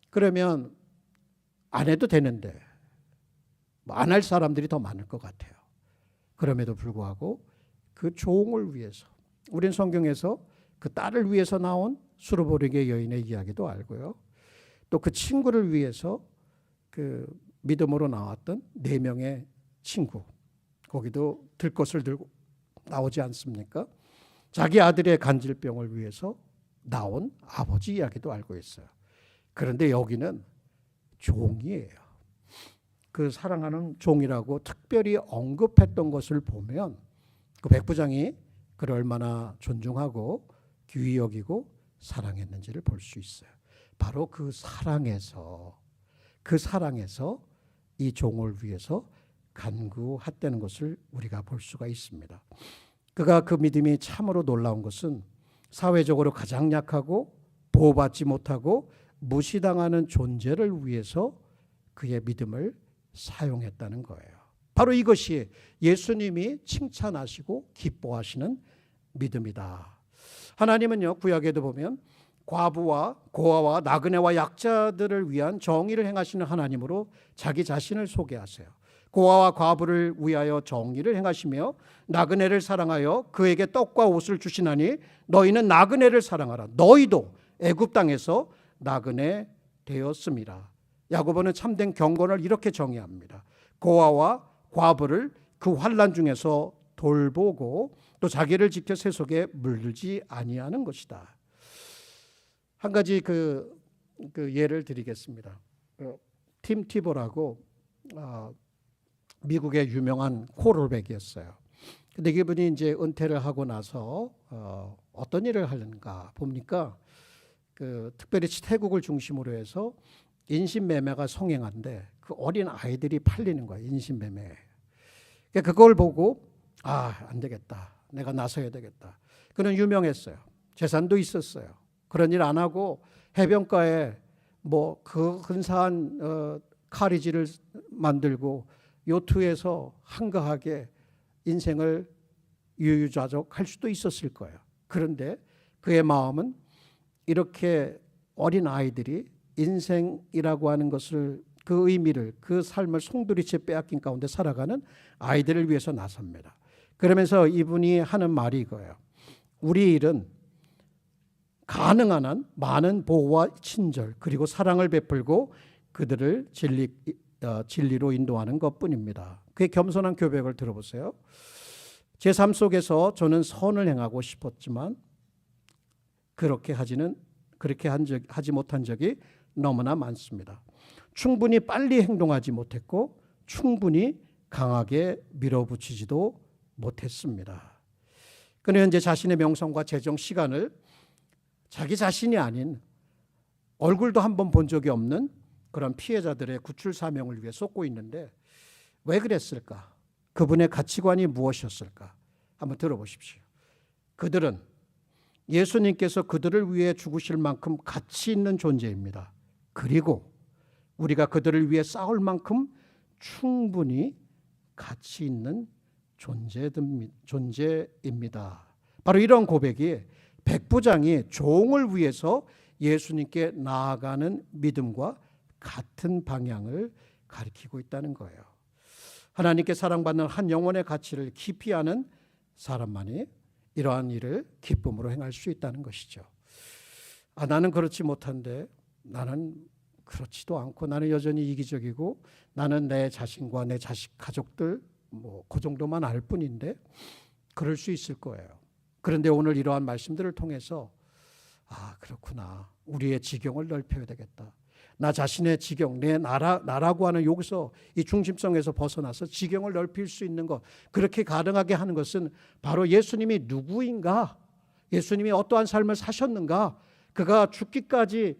Speaker 1: 그러면 안 해도 되는데 안 할 사람들이 더 많을 것 같아요. 그럼에도 불구하고 그 종을 위해서, 우린 성경에서 그 딸을 위해서 나온 수르보르게 여인의 이야기도 알고요. 또 그 친구를 위해서 그 믿음으로 나왔던 4명의 친구, 거기도 들 것을 들고 나오지 않습니까? 자기 아들의 간질병을 위해서 나온 아버지 이야기도 알고 있어요. 그런데 여기는 종이에요. 그 사랑하는 종이라고 특별히 언급했던 것을 보면 그 백부장이 그를 얼마나 존중하고 귀히 여기고 사랑했는지를 볼 수 있어요. 바로 그 사랑에서 이 종을 위해서 간구했다는 것을 우리가 볼 수가 있습니다. 그가 그 믿음이 참으로 놀라운 것은 사회적으로 가장 약하고 보호받지 못하고 무시당하는 존재를 위해서 그의 믿음을 사용했다는 거예요. 바로 이것이 예수님이 칭찬하시고 기뻐하시는 믿음이다. 하나님은요, 구약에도 보면 과부와 고아와 나그네와 약자들을 위한 정의를 행하시는 하나님으로 자기 자신을 소개하세요. 고아와 과부를 위하여 정의를 행하시며 나그네를 사랑하여 그에게 떡과 옷을 주시나니 너희는 나그네를 사랑하라. 너희도 애굽 땅에서 나그네 되었습니다. 야고보는 참된 경건을 이렇게 정의합니다. 고아와 과부를 그 환난 중에서 돌보고 또 자기를 지켜 세속에 물들지 아니하는 것이다. 한 가지 그 예를 드리겠습니다. 팀 티보라고 미국의 유명한 쿼터백이었어요. 근데 이분이 이제 은퇴를 하고 나서 어떤 일을 하는가 보니까 특별히 태국을 중심으로 해서 인신매매가 성행한데 그 어린 아이들이 팔리는 거예요. 인신매매. 그걸 보고 안 되겠다. 내가 나서야 되겠다. 그는 유명했어요. 재산도 있었어요. 그런 일 안 하고 해변가에 그 근사한 카리지를 만들고 요트에서 한가하게 인생을 유유자적할 수도 있었을 거예요. 그런데 그의 마음은 이렇게 어린 아이들이 인생이라고 하는 것을, 그 의미를, 그 삶을 송두리째 빼앗긴 가운데 살아가는 아이들을 위해서 나섭니다. 그러면서 이분이 하는 말이 이거예요. 우리 일은 가능한 한 많은 보호와 친절 그리고 사랑을 베풀고 그들을 진리로 인도하는 것뿐입니다. 그의 겸손한 교백을 들어보세요. 제 삶 속에서 저는 선을 행하고 싶었지만 그렇게 하지 못한 적이 너무나 많습니다. 충분히 빨리 행동하지 못했고 충분히 강하게 밀어붙이지도 못했습니다. 그는 현재 자신의 명성과 재정 시간을 자기 자신이 아닌 얼굴도 한번 본 적이 없는 그런 피해자들의 구출 사명을 위해 쏟고 있는데 왜 그랬을까? 그분의 가치관이 무엇이었을까? 한번 들어보십시오. 그들은 예수님께서 그들을 위해 죽으실 만큼 가치 있는 존재입니다. 그리고 우리가 그들을 위해 싸울 만큼 충분히 가치 있는 존재입니다. 바로 이런 고백이 백부장이 종을 위해서 예수님께 나아가는 믿음과 같은 방향을 가리키고 있다는 거예요. 하나님께 사랑받는 한 영혼의 가치를 깊이 아는 사람만이 이러한 일을 기쁨으로 행할 수 있다는 것이죠. 나는 그렇지 못한데, 나는 그렇지도 않고, 나는 여전히 이기적이고, 나는 내 자신과 내 자식, 가족들 그 정도만 알 뿐인데 그럴 수 있을 거예요. 그런데 오늘 이러한 말씀들을 통해서 그렇구나. 우리의 지경을 넓혀야 되겠다. 나 자신의 지경, 내 나라고 하는 여기서 이 중심성에서 벗어나서 지경을 넓힐 수 있는 것, 그렇게 가능하게 하는 것은 바로 예수님이 누구인가, 예수님이 어떠한 삶을 사셨는가, 그가 죽기까지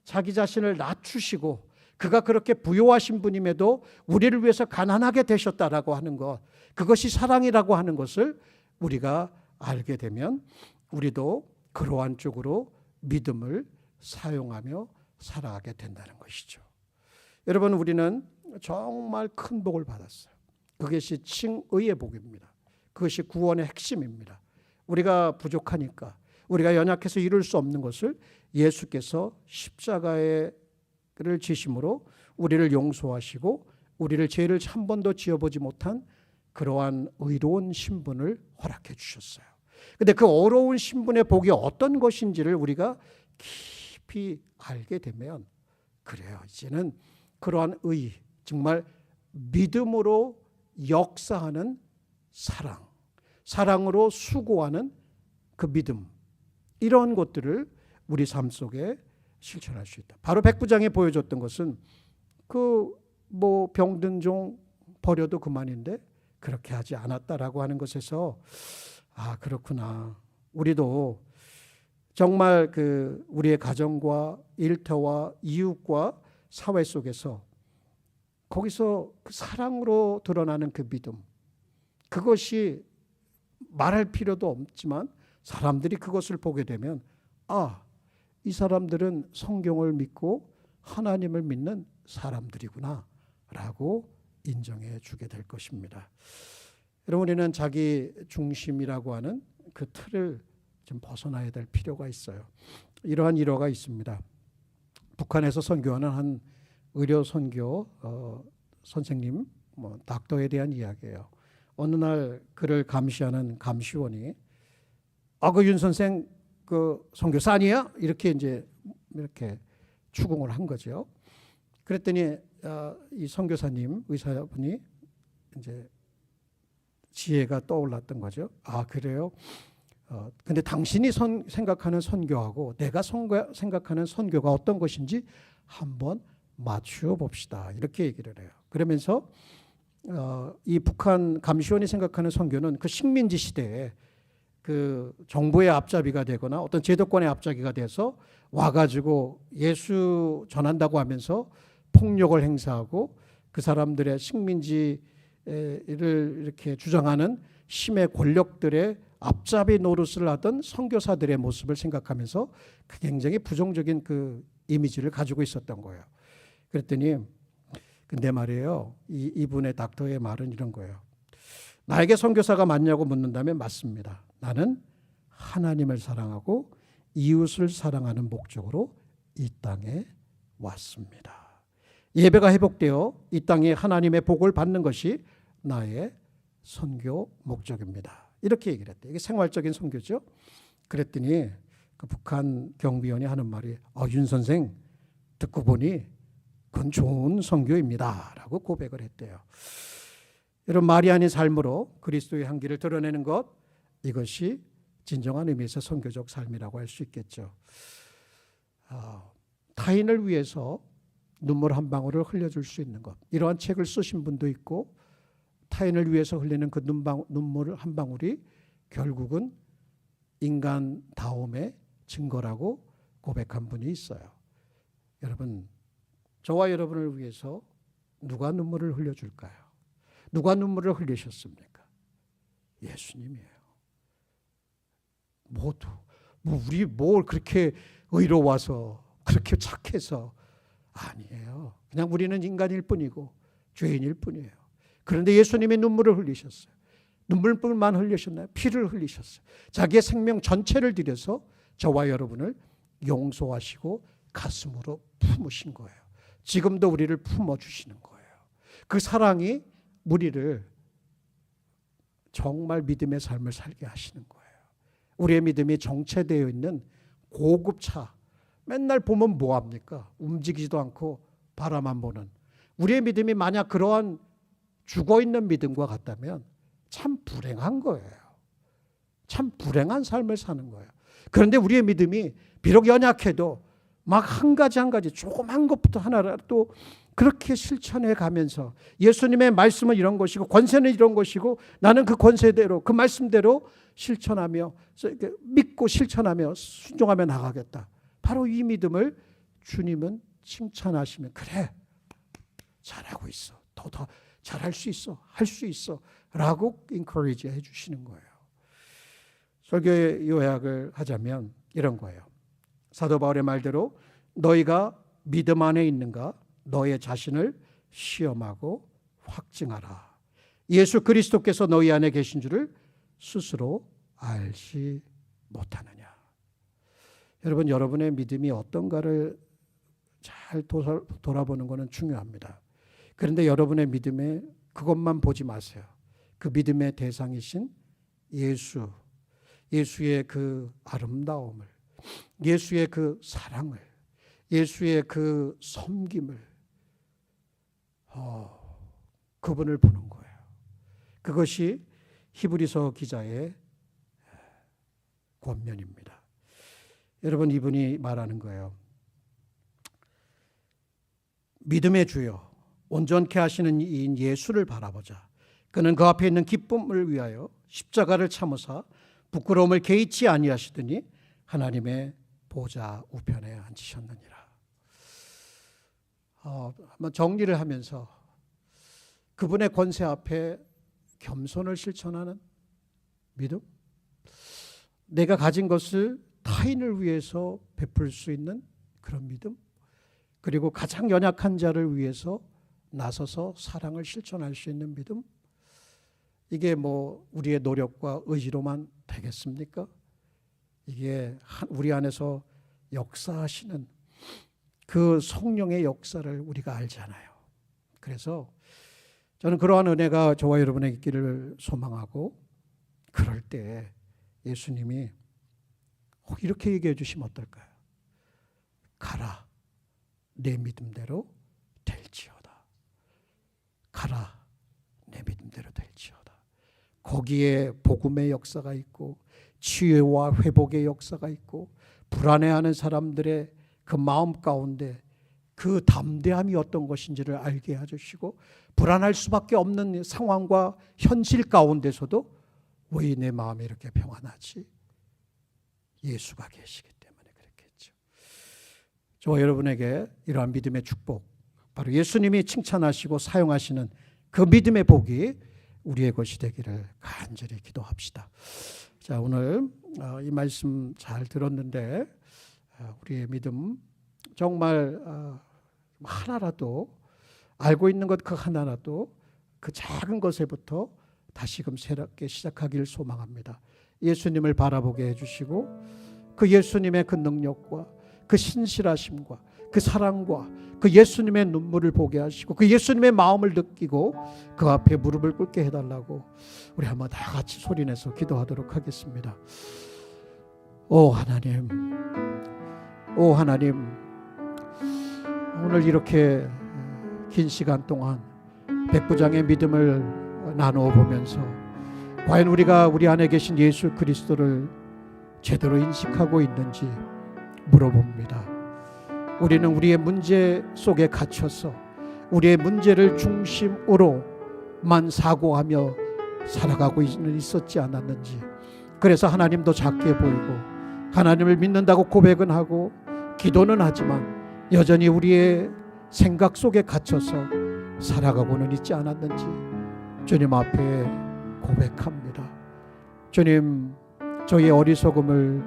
Speaker 1: 자기 자신을 낮추시고 그가 그렇게 부요하신 분임에도 우리를 위해서 가난하게 되셨다라고 하는 것, 그것이 사랑이라고 하는 것을 우리가 알게 되면 우리도 그러한 쪽으로 믿음을 사용하며 살아가게 된다는 것이죠. 여러분, 우리는 정말 큰 복을 받았어요. 그것이 칭의의 복입니다. 그것이 구원의 핵심입니다. 우리가 부족하니까, 우리가 연약해서 이룰 수 없는 것을 예수께서 십자가를 지심으로 우리를 용서하시고 우리를 죄를 한 번도 지어보지 못한 그러한 의로운 신분을 허락해 주셨어요. 그런데 그 어려운 신분의 복이 어떤 것인지를 우리가 깊이 알게 되면, 그래요, 이제는 그러한 정말 믿음으로 역사하는 사랑으로 수고하는 그 믿음, 이런 것들을 우리 삶 속에 실천할 수 있다. 바로 백부장이 보여줬던 것은 병든 종 버려도 그만인데 그렇게 하지 않았다라고 하는 것에서 그렇구나. 우리도 정말 우리의 가정과 일터와 이웃과 사회 속에서 거기서 그 사랑으로 드러나는 그 믿음, 그것이 말할 필요도 없지만 사람들이 그것을 보게 되면 이 사람들은 성경을 믿고 하나님을 믿는 사람들이구나 라고 인정해 주게 될 것입니다. 여러분, 우리는 자기 중심이라고 하는 그 틀을 좀 벗어나야 될 필요가 있어요. 이러한 일화가 있습니다. 북한에서 선교하는 한 의료 선교 선생님, 닥터에 대한 이야기예요. 어느 날 그를 감시하는 감시원이 그 윤 선생 그 선교사 아니야? 이렇게 추궁을 한 거죠. 그랬더니 이 선교사님, 의사분이 이제 지혜가 떠올랐던 거죠. 그래요? 근데 당신이 생각하는 선교하고 내가 생각하는 선교가 어떤 것인지 한번 맞추어 봅시다. 이렇게 얘기를 해요. 그러면서 이 북한 감시원이 생각하는 선교는 그 식민지 시대에 그 정부의 앞잡이가 되거나 어떤 제도권의 앞잡이가 돼서 와가지고 예수 전한다고 하면서 폭력을 행사하고 그 사람들의 식민지를 이렇게 주장하는 심의 권력들의 앞잡이 노릇을 하던 선교사들의 모습을 생각하면서 굉장히 부정적인 그 이미지를 가지고 있었던 거예요. 그랬더니 근데 말이에요, 이분의 닥터의 말은 이런 거예요. 나에게 선교사가 맞냐고 묻는다면 맞습니다. 나는 하나님을 사랑하고 이웃을 사랑하는 목적으로 이 땅에 왔습니다. 예배가 회복되어 이 땅에 하나님의 복을 받는 것이 나의 선교 목적입니다. 이렇게 얘기를 했대요. 이게 생활적인 선교죠. 그랬더니 그 북한 경비원이 하는 말이 윤 선생 듣고 보니 그건 좋은 선교입니다 라고 고백을 했대요. 이런 말이 아닌 삶으로 그리스도의 향기를 드러내는 것, 이것이 진정한 의미에서 선교적 삶이라고 할 수 있겠죠. 타인을 위해서 눈물 한 방울을 흘려줄 수 있는 것, 이러한 책을 쓰신 분도 있고 타인을 위해서 흘리는 그 눈물 한 방울이 결국은 인간다움의 증거라고 고백한 분이 있어요. 여러분, 저와 여러분을 위해서 누가 눈물을 흘려줄까요? 누가 눈물을 흘리셨습니까? 예수님이에요. 모두. 우리 뭘 그렇게 의로워서 그렇게 착해서 아니에요. 그냥 우리는 인간일 뿐이고 죄인일 뿐이에요. 그런데 예수님이 눈물을 흘리셨어요. 눈물뿐만 흘리셨나요? 피를 흘리셨어요. 자기의 생명 전체를 들여서 저와 여러분을 용서하시고 가슴으로 품으신 거예요. 지금도 우리를 품어주시는 거예요. 그 사랑이 우리를 정말 믿음의 삶을 살게 하시는 거예요. 우리의 믿음이 정체되어 있는 고급차, 맨날 보면 뭐합니까? 움직이지도 않고 바라만 보는 우리의 믿음이 만약 그러한 죽어있는 믿음과 같다면 참 불행한 거예요. 참 불행한 삶을 사는 거예요. 그런데 우리의 믿음이 비록 연약해도 막 한 가지 조그만 것부터 하나라도 그렇게 실천해 가면서 예수님의 말씀은 이런 것이고 권세는 이런 것이고 나는 그 권세대로 그 말씀대로 실천하며 믿고 실천하며 순종하며 나가겠다. 바로 이 믿음을 주님은 칭찬하시면 그래 잘하고 있어. 더 잘할 수 있어. 할 수 있어. 라고 인커리지 해주시는 거예요. 설교의 요약을 하자면 이런 거예요. 사도 바울의 말대로 너희가 믿음 안에 있는가 너의 자신을 시험하고 확증하라. 예수 그리스도께서 너희 안에 계신 줄을 스스로 알지 못하느냐. 여러분, 여러분의 믿음이 어떤가를 잘 돌아보는 것은 중요합니다. 그런데 여러분의 믿음에 그것만 보지 마세요. 그 믿음의 대상이신 예수의 그 아름다움을, 예수의 그 사랑을, 예수의 그 섬김을, 그분을 보는 거예요. 그것이 히브리서 기자의 권면입니다. 여러분, 이분이 말하는 거예요. 믿음의 주여 온전케 하시는 이인 예수를 바라보자. 그는 그 앞에 있는 기쁨을 위하여 십자가를 참으사 부끄러움을 개의치 아니하시더니 하나님의 보좌 우편에 앉으셨느니라. 한번 정리를 하면서 그분의 권세 앞에 겸손을 실천하는 믿음, 내가 가진 것을 타인을 위해서 베풀 수 있는 그런 믿음, 그리고 가장 연약한 자를 위해서 나서서 사랑을 실천할 수 있는 믿음, 이게 뭐 우리의 노력과 의지로만 되겠습니까? 이게 우리 안에서 역사하시는 그 성령의 역사를 우리가 알잖아요. 그래서 저는 그러한 은혜가 저와 여러분에게 있기를 소망하고, 그럴 때 예수님이 이렇게 얘기해 주시면 어떨까요? 가라, 내 믿음대로 될지어다. 가라, 내 믿음대로 될지어다. 거기에 복음의 역사가 있고 치유와 회복의 역사가 있고 불안해하는 사람들의 그 마음 가운데 그 담대함이 어떤 것인지를 알게 해주시고, 불안할 수밖에 없는 상황과 현실 가운데서도 왜 내 마음이 이렇게 평안하지? 예수가 계시기 때문에 그렇겠죠. 저와 여러분에게 이러한 믿음의 축복, 바로 예수님이 칭찬하시고 사용하시는 그 믿음의 복이 우리의 것이 되기를 간절히 기도합시다. 자, 오늘 이 말씀 잘 들었는데 우리의 믿음 정말 하나라도 알고 있는 것 그 하나라도 그 작은 것에부터 다시금 새롭게 시작하기를 소망합니다. 예수님을 바라보게 해주시고 그 예수님의 그 능력과 그 신실하심과 그 사랑과 그 예수님의 눈물을 보게 하시고 그 예수님의 마음을 느끼고 그 앞에 무릎을 꿇게 해달라고 우리 한번 다 같이 소리내서 기도하도록 하겠습니다. 오 하나님, 오 하나님, 오늘 이렇게 긴 시간 동안 백부장의 믿음을 나누어 보면서 과연 우리가 우리 안에 계신 예수 그리스도를 제대로 인식하고 있는지 물어봅니다. 우리는 우리의 문제 속에 갇혀서 우리의 문제를 중심으로만 사고하며 살아가고 있었지 않았는지, 그래서 하나님도 작게 보이고 하나님을 믿는다고 고백은 하고 기도는 하지만 여전히 우리의 생각 속에 갇혀서 살아가고는 있지 않았는지 주님 앞에 고백합니다. 주님, 저희의 어리석음을,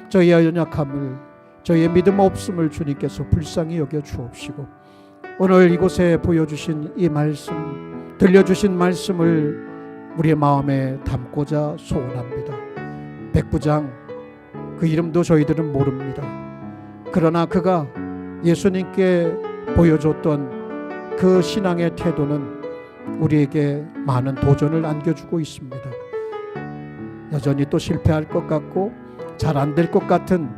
Speaker 1: 저희의 연약함을, 저희의 믿음 없음을 주님께서 불쌍히 여겨 주옵시고 오늘 이곳에 보여주신 이 말씀, 들려주신 말씀을 우리의 마음에 담고자 소원합니다. 백부장, 그 이름도 저희들은 모릅니다. 그러나 그가 예수님께 보여줬던 그 신앙의 태도는 우리에게 많은 도전을 안겨주고 있습니다. 여전히 또 실패할 것 같고 잘 안 될 것 같은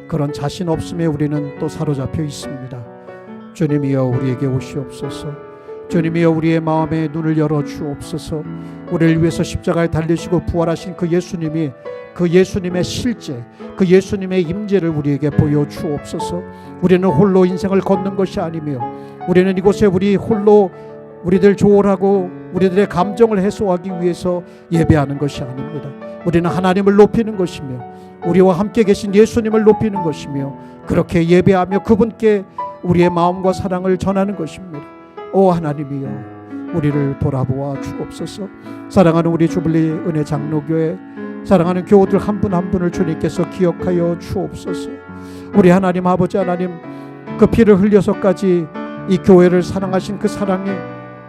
Speaker 1: 그런 자신 없음에 우리는 또 사로잡혀 있습니다. 주님이여 우리에게 오시옵소서. 주님이여 우리의 마음에 눈을 열어 주옵소서. 우리를 위해서 십자가에 달리시고 부활하신 그 예수님이, 그 예수님의 실제, 그 예수님의 임재를 우리에게 보여 주옵소서. 우리는 홀로 인생을 걷는 것이 아니며 우리는 이곳에 우리 홀로 우리들 조언하고 우리들의 감정을 해소하기 위해서 예배하는 것이 아닙니다. 우리는 하나님을 높이는 것이며 우리와 함께 계신 예수님을 높이는 것이며 그렇게 예배하며 그분께 우리의 마음과 사랑을 전하는 것입니다. 오 하나님이여 우리를 돌아보아 주옵소서. 사랑하는 우리 주블리 은혜 장로교회, 사랑하는 교우들 한 분 한 분을 주님께서 기억하여 주옵소서. 우리 하나님 아버지 하나님, 그 피를 흘려서까지 이 교회를 사랑하신 그 사랑이,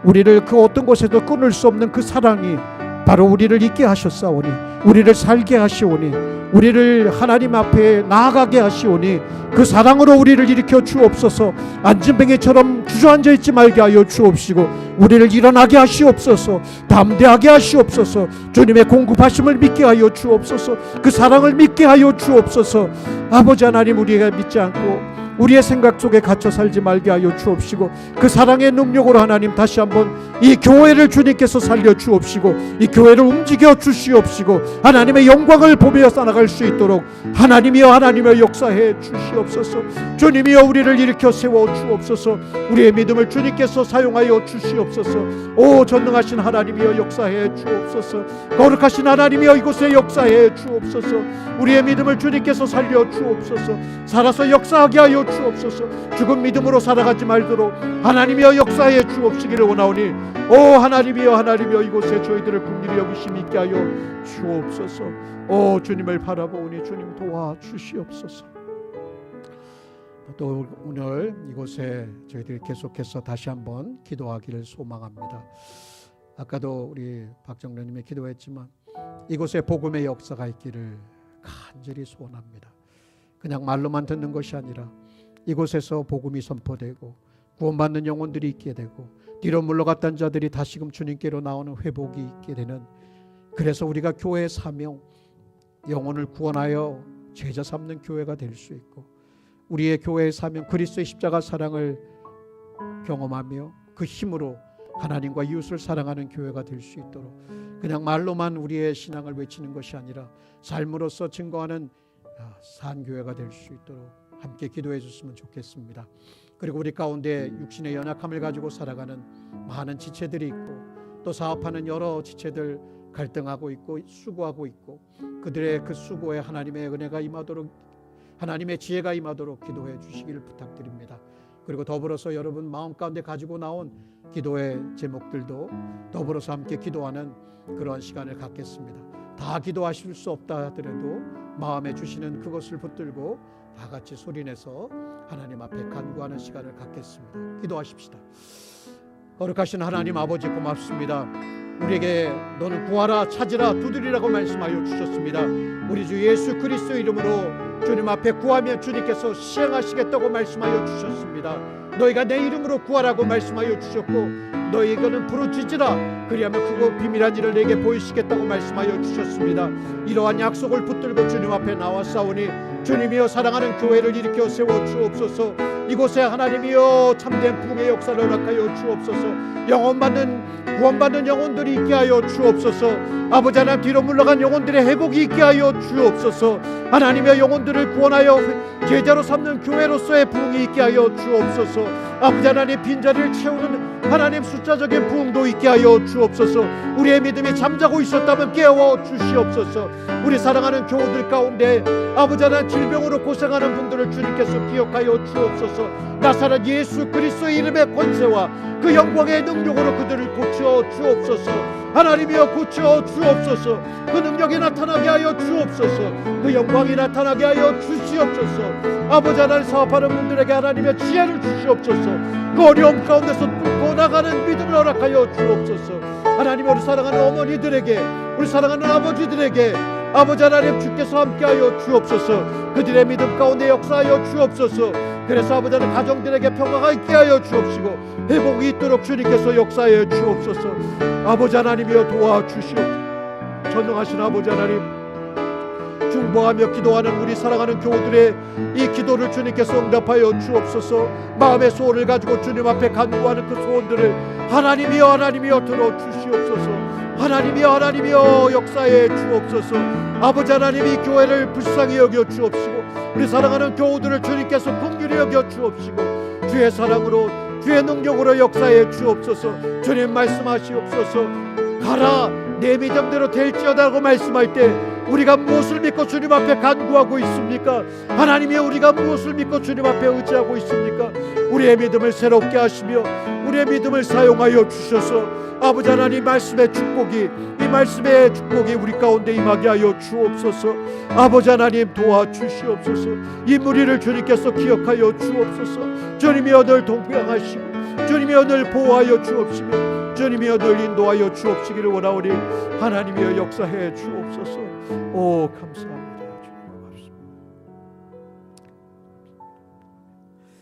Speaker 1: 우리를 그 어떤 곳에도 끊을 수 없는 그 사랑이 바로 우리를 있게 하셨사오니, 우리를 살게 하시오니, 우리를 하나님 앞에 나아가게 하시오니 그 사랑으로 우리를 일으켜 주옵소서. 안진뱅이처럼 주저앉아 있지 말게 하여 주옵시고 우리를 일어나게 하시옵소서. 담대하게 하시옵소서. 주님의 공급하심을 믿게 하여 주옵소서. 그 사랑을 믿게 하여 주옵소서. 아버지 하나님, 우리가 믿지 않고 우리의 생각 속에 갇혀 살지 말게 하여 주옵시고 그 사랑의 능력으로 하나님 다시 한번 이 교회를 주님께서 살려 주옵시고 이 교회를 움직여 주시옵시고 하나님의 영광을 보며 살아갈 수 있도록 하나님이여 하나님의 역사해 주시옵소서. 주님이여 우리를 일으켜 세워 주옵소서. 우리의 믿음을 주님께서 사용하여 주시옵소서. 오 전능하신 하나님이여 역사해 주옵소서. 거룩하신 하나님이여 이곳에 역사해 주옵소서. 우리의 믿음을 주님께서 살려 주옵소서. 살아서 역사하게 하여 주옵소서. 죽은 믿음으로 살아가지 말도록 하나님이여 역사해 주옵시기를 원하오니 오 하나님이여 하나님이여 이곳에 저희들을 긍휼히 여기심 있게 하여 주옵소서. 오 주님을 바라보니 주님 도와주시옵소서. 또 오늘 이곳에 저희들이 계속해서 다시 한번 기도하기를 소망합니다. 아까도 우리 박정련님이 기도했지만 이곳에 복음의 역사가 있기를 간절히 소원합니다. 그냥 말로만 듣는 것이 아니라 이곳에서 복음이 선포되고 구원받는 영혼들이 있게 되고 뒤로 물러갔던 자들이 다시금 주님께로 나오는 회복이 있게 되는, 그래서 우리가 교회의 사명, 영혼을 구원하여 제자 삼는 교회가 될 수 있고 우리의 교회의 사명, 그리스도의 십자가 사랑을 경험하며 그 힘으로 하나님과 이웃을 사랑하는 교회가 될 수 있도록 그냥 말로만 우리의 신앙을 외치는 것이 아니라 삶으로서 증거하는 산교회가 될 수 있도록 함께 기도해 주셨으면 좋겠습니다. 그리고 우리 가운데 육신의 연약함을 가지고 살아가는 많은 지체들이 있고 또 사업하는 여러 지체들 갈등하고 있고 수고하고 있고 그들의 그 수고에 하나님의 은혜가 임하도록, 하나님의 지혜가 임하도록 기도해 주시기를 부탁드립니다. 그리고 더불어서 여러분 마음 가운데 가지고 나온 기도의 제목들도 더불어서 함께 기도하는 그러한 시간을 갖겠습니다. 다 기도하실 수 없다 하더라도 마음에 주시는 그것을 붙들고 다 같이 소리내서 하나님 앞에 간구하는 시간을 갖겠습니다. 기도하십시다. 거룩하신 하나님 아버지 고맙습니다. 우리에게 너는 구하라, 찾으라, 두드리라고 말씀하여 주셨습니다. 우리 주 예수 그리스도 이름으로 주님 앞에 구하면 주님께서 시행하시겠다고 말씀하여 주셨습니다. 너희가 내 이름으로 구하라고 말씀하여 주셨고 너희에게는 부르짖으라 그리하면 크고 비밀한 일을 내게 보이시겠다고 말씀하여 주셨습니다. 이러한 약속을 붙들고 주님 앞에 나왔사오니 주님이여 사랑하는 교회를 일으켜 세워 주옵소서. 이곳에 하나님이여 참된 부흥의 역사를 허락하여 주옵소서. 구원받는 영혼들이 있게 하여 주옵소서. 아버지 하나님, 뒤로 물러간 영혼들의 회복이 있게 하여 주옵소서. 하나님의 영혼들을 구원하여 제자로 삼는 교회로서의 부흥이 있게 하여 주옵소서. 아버지 하나님 빈자리를 채우는 하나님 숫자적인 부흥도 있게 하여 주옵소서. 우리의 믿음이 잠자고 있었다면 깨워 주시옵소서. 우리 사랑하는 교우들 가운데 아버지 하나님 질병으로 고생하는 분들을 주님께서 기억하여 주옵소서. 나사렛 예수 그리스도의 이름의 권세와 그 영광의 능력으로 그들을 고쳐 주옵소서. 하나님이여 고쳐 주옵소서. 그 능력이 나타나게 하여 주옵소서. 그 영광이 나타나게 하여 주시옵소서. 아버지 하나님 사업하는 분들에게 하나님의 지혜를 주시옵소서. 그 어려움 가운데서 뚫고 나가는 믿음을 허락하여 주옵소서. 하나님 우리 사랑하는 어머니들에게 우리 사랑하는 아버지들에게 아버지 하나님 주께서 함께하여 주옵소서. 그들의 믿음 가운데 역사하여 주옵소서. 그래서 아버지 하나님 가정들에게 평화가 있게 하여 주옵시고 회복이 있도록 주님께서 역사하여 주옵소서. 아버지 하나님이여 도와주시옵소서. 전능하신 아버지 하나님 중보하며 기도하는 우리 사랑하는 교우들의 이 기도를 주님께서 응답하여 주옵소서. 마음의 소원을 가지고 주님 앞에 간구하는 그 소원들을 하나님이여 들어주시옵소서. 하나님이여 역사해 주옵소서. 아버지 하나님 이 교회를 불쌍히 여겨 주옵시고 우리 사랑하는 교우들을 주님께서 긍휼히 여겨 주옵시고 주의 사랑으로 주의 능력으로 역사해 주옵소서. 주님 말씀하시옵소서. 가라 내 믿음대로 될지어다라고 말씀할 때 우리가 무엇을 믿고 주님 앞에 간구하고 있습니까? 하나님이여 우리가 무엇을 믿고 주님 앞에 의지하고 있습니까? 우리의 믿음을 새롭게 하시며 우리의 믿음을 사용하여 주셔서 아버지 하나님 말씀의 축복이 이 말씀의 축복이 우리 가운데 임하게 하여 주옵소서. 아버지 하나님 도와주시옵소서. 이 무리를 주님께서 기억하여 주옵소서. 주님이여 늘 동행하시고 주님이여 늘 보호하여 주옵시며 주님이여 늘 인도하여 주옵시기를 원하오니 하나님이여 역사해 주옵소서. 오 감사합니다.